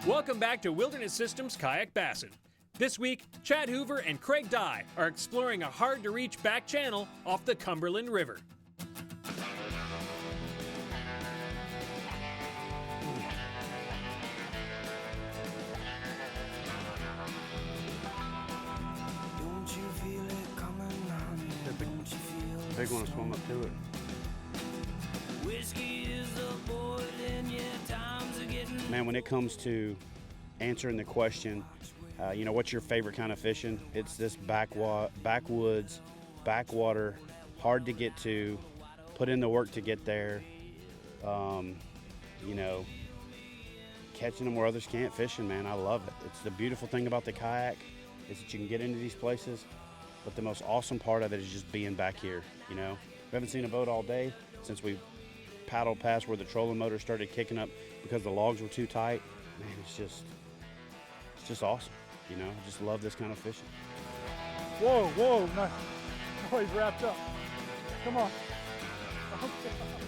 Welcome back to Wilderness Systems Kayak Bassin. This week, Chad Hoover and Craig Dye are exploring a hard-to-reach back channel off the Cumberland River. Big one to swim up to it. Man, when it comes to answering the question, what's your favorite kind of fishing? It's this backwoods, backwater, hard to get to, put in the work to get there. Catching them where others can't fishing, man. I love it. It's the beautiful thing about the kayak is that you can get into these places, but the most awesome part of it is just being back here, We haven't seen a boat all day since we paddled past where the trolling motor started kicking up because the logs were too tight. Man, it's just awesome, I just love this kind of fishing. Whoa, nice. Oh, he's wrapped up. Come on.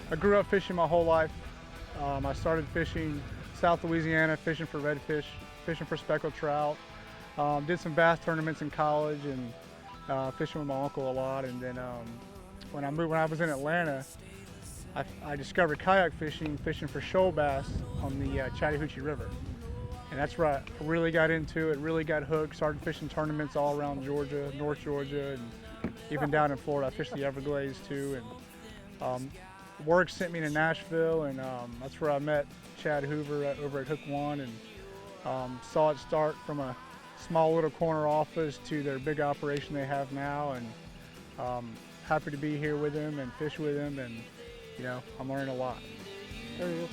I grew up fishing my whole life. I started fishing South Louisiana, fishing for redfish, fishing for speckled trout. Did some bass tournaments in college and fishing with my uncle a lot. And then when I was in Atlanta, I discovered kayak fishing for shoal bass on the Chattahoochee River. And that's where I really got into it, really got hooked, started fishing tournaments all around Georgia, North Georgia, and even down in Florida. I fished the Everglades too. And work sent me to Nashville, and that's where I met Chad Hoover over at Hook One, and saw it start from a small little corner office to their big operation they have now. And happy to be here with him and fish with him, and I'm learning a lot. There he is.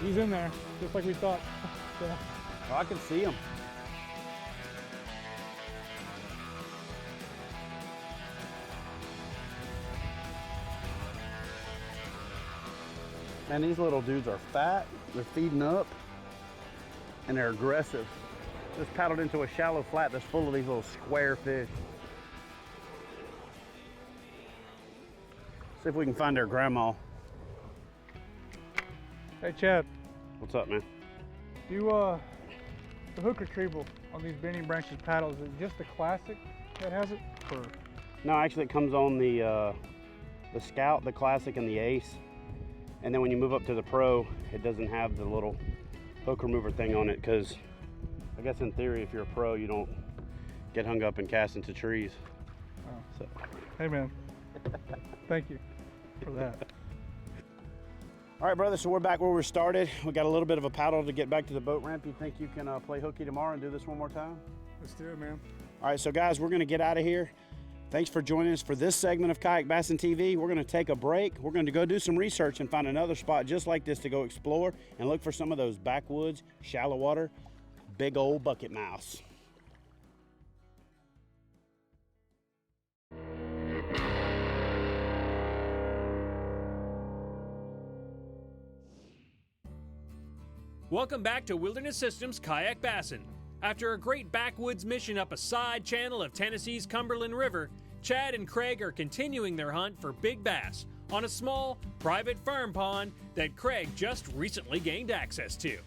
He's in there, just like we thought. Yeah. Oh, I can see him. Man, these little dudes are fat, they're feeding up, and they're aggressive. Just paddled into a shallow flat that's full of these little square fish. See if we can find their grandma. Hey Chad. What's up, man? The hook retrieval on these bending branches paddles, is it just the classic that has it? Or? No, actually it comes on the Scout, the Classic, and the Ace. And then when you move up to the Pro, it doesn't have the little hook remover thing on it, because I guess in theory, if you're a pro, you don't get hung up and cast into trees. Oh. So. Hey man, thank you for that. All right, brother, so we're back where we started. We got a little bit of a paddle to get back to the boat ramp. You think you can play hooky tomorrow and do this one more time? Let's do it, man. All right, so guys, we're gonna get out of here. Thanks for joining us for this segment of Kayak Bassin TV. We're gonna take a break. We're gonna go do some research and find another spot just like this to go explore and look for some of those backwoods, shallow water, big old bucket mouse. Welcome back to Wilderness Systems Kayak Bassin. After a great backwoods mission up a side channel of Tennessee's Cumberland River, Chad and Craig are continuing their hunt for big bass on a small, private farm pond that Craig just recently gained access to.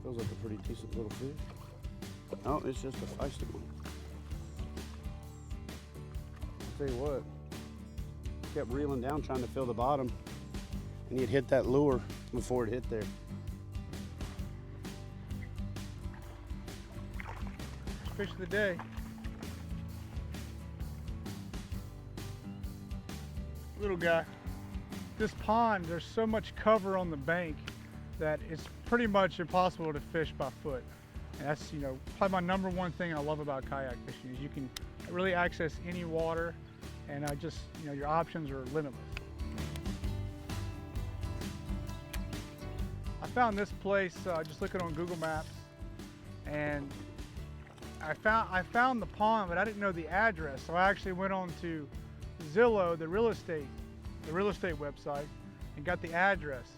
Feels like a pretty decent little fish. Oh, it's just a feisty one. I'll tell you what, kept reeling down trying to fill the bottom, and he'd hit that lure before it hit there. Fish of the day. Little guy. This pond, there's so much cover on the bank that it's pretty much impossible to fish by foot. And that's, probably my number one thing I love about kayak fishing is you can really access any water, and your options are limitless. I found this place just looking on Google Maps, and I found the pond, but I didn't know the address, so I actually went on to Zillow, the real estate website, and got the address.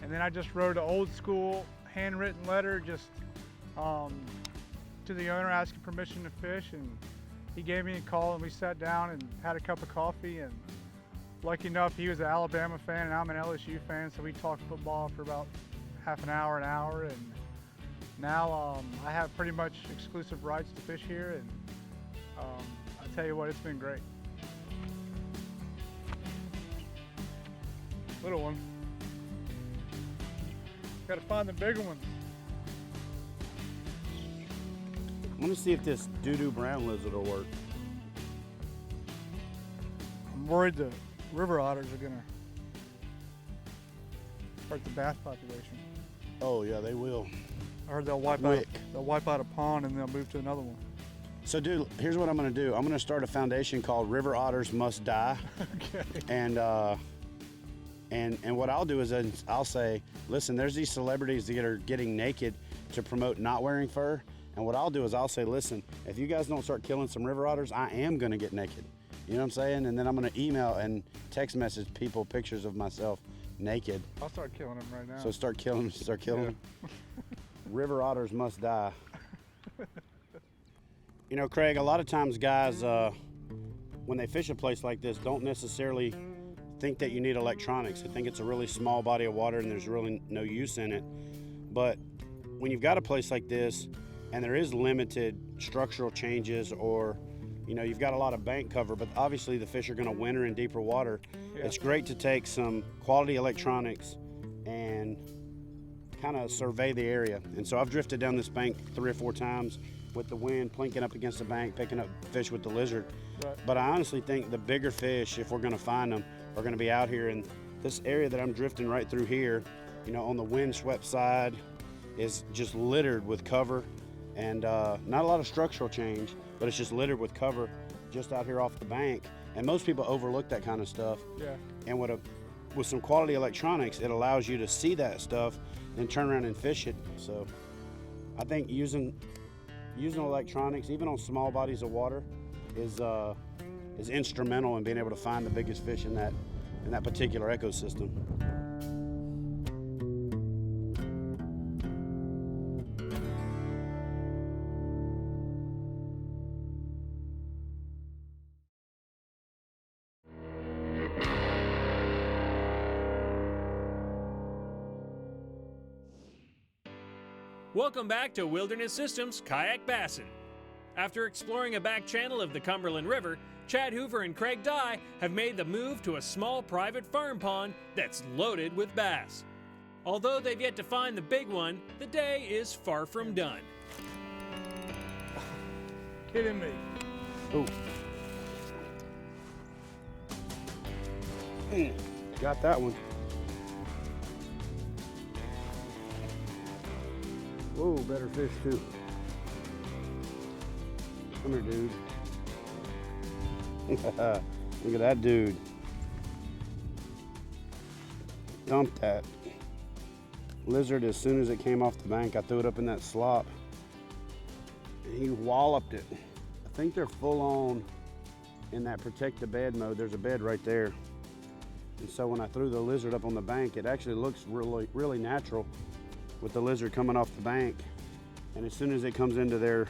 And then I just wrote an old school handwritten letter just to the owner asking permission to fish, and he gave me a call and we sat down and had a cup of coffee, and lucky enough he was an Alabama fan and I'm an LSU fan, so we talked football for about half an hour, and now I have pretty much exclusive rights to fish here, and I tell you what, it's been great. Little one. Gotta find the bigger ones. I'm gonna see if this doo-doo brown lizard will work. I'm worried the river otters are gonna hurt the bass population. Oh yeah, they will. I heard they'll wipe out a pond and they'll move to another one. So dude, here's what I'm gonna do. I'm gonna start a foundation called River Otters Must Die. Okay. And what I'll do is I'll say, listen, there's these celebrities that are getting naked to promote not wearing fur. And what I'll do is I'll say, listen, if you guys don't start killing some river otters, I am gonna get naked. You know what I'm saying? And then I'm gonna email and text message people pictures of myself naked. I'll start killing them right now. So start killing them. River otters must die. You know, Craig, a lot of times guys, when they fish a place like this, don't necessarily think that you need electronics. They think it's a really small body of water and there's really no use in it. But when you've got a place like this and there is limited structural changes, or you know, you've got a lot of bank cover, but obviously the fish are going to winter in deeper water. Yeah. It's great to take some quality electronics and kind of survey the area. And so I've drifted down this bank 3 or 4 times with the wind, plinking up against the bank, picking up fish with the lizard. Right. But I honestly think the bigger fish, if we're going to find them, are going to be out here. And this area that I'm drifting right through here, you know, on the wind-swept side, is just littered with cover, and not a lot of structural change, but it's just littered with cover just out here off the bank. And most people overlook that kind of stuff. Yeah. And with some quality electronics, it allows you to see that stuff and turn around and fish it. So I think using electronics, even on small bodies of water, is instrumental in being able to find the biggest fish in that particular ecosystem. Welcome back to Wilderness Systems Kayak Bassin'. After exploring a back channel of the Cumberland River, Chad Hoover and Craig Dye have made the move to a small private farm pond that's loaded with bass. Although they've yet to find the big one, the day is far from done. Kidding me. Oh. Got that one. Whoa, better fish too. Come here, dude. Look at that dude. Dumped that lizard as soon as it came off the bank. I threw it up in that slop. And he walloped it. I think they're full on in that protect the bed mode. There's a bed right there. And so when I threw the lizard up on the bank, it actually looks really, really natural with the lizard coming off the bank. And as soon as it comes into their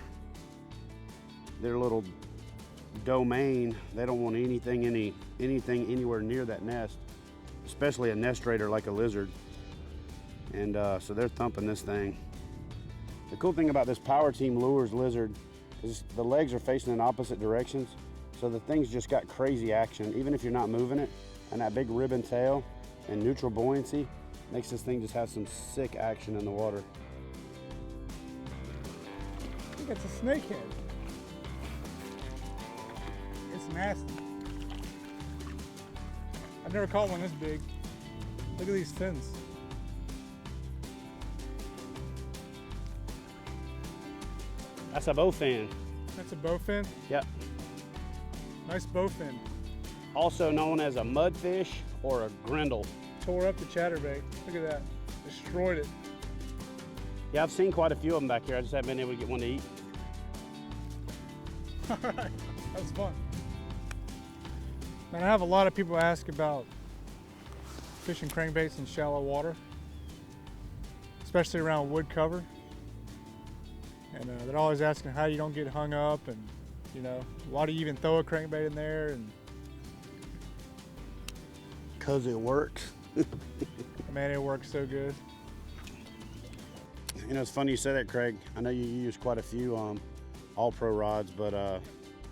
little domain, they don't want anything anywhere near that nest, especially a nest raider like a lizard. And so they're thumping this thing. The cool thing about this Power Team Lures lizard is the legs are facing in opposite directions, so the thing's just got crazy action even if you're not moving it, and that big ribbon tail and neutral buoyancy makes this thing just have some sick action in the water. I think it's a snakehead. It's nasty. I've never caught one this big. Look at these fins. That's a bowfin. That's a bowfin? Yep. Nice bowfin. Also known as a mudfish or a grindle. Tore up the chatterbait. Look at that. Destroyed it. Yeah, I've seen quite a few of them back here. I just haven't been able to get one to eat. All right, that was fun. Man, I have a lot of people ask about fishing crankbaits in shallow water, especially around wood cover. And they're always asking how you don't get hung up and You know, why do you even throw a crankbait in there? And Cause it works. man, it works so good. You know, it's funny you say that, Craig. I know you use quite a few all-pro rods, but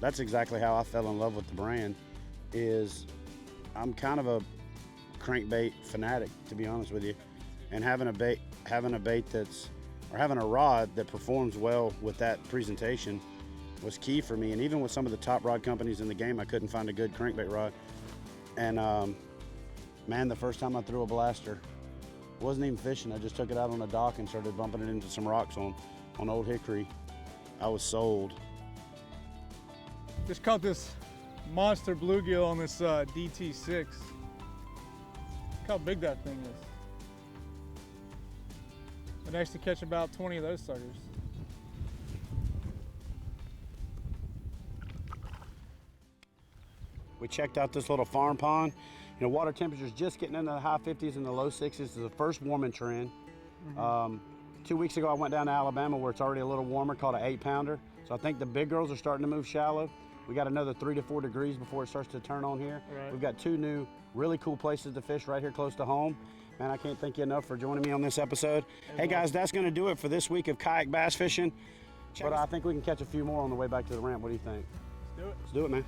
that's exactly how I fell in love with the brand. Is I'm kind of a crankbait fanatic, to be honest with you, and having a rod that performs well with that presentation was key for me. And even with some of the top rod companies in the game, I couldn't find a good crankbait rod. And man, the first time I threw a blaster, wasn't even fishing. I just took it out on the dock and started bumping it into some rocks on Old Hickory. I was sold. Just caught this monster bluegill on this DT6. Look how big that thing is. I'd actually catch about 20 of those suckers. We checked out this little farm pond. You know, water temperature's just getting into the high 50s and the low 60s. It's the first warming trend. 2 weeks ago, I went down to Alabama where it's already a little warmer, called an 8-pounder. So I think the big girls are starting to move shallow. We got another 3 to 4 degrees before it starts to turn on here. Right. We've got 2 new really cool places to fish right here close to home. Man, I can't thank you enough for joining me on this episode. Hey guys, that's gonna do it for this week of kayak bass fishing. But I think we can catch a few more on the way back to the ramp. What do you think? Let's do it. Let's do it, man.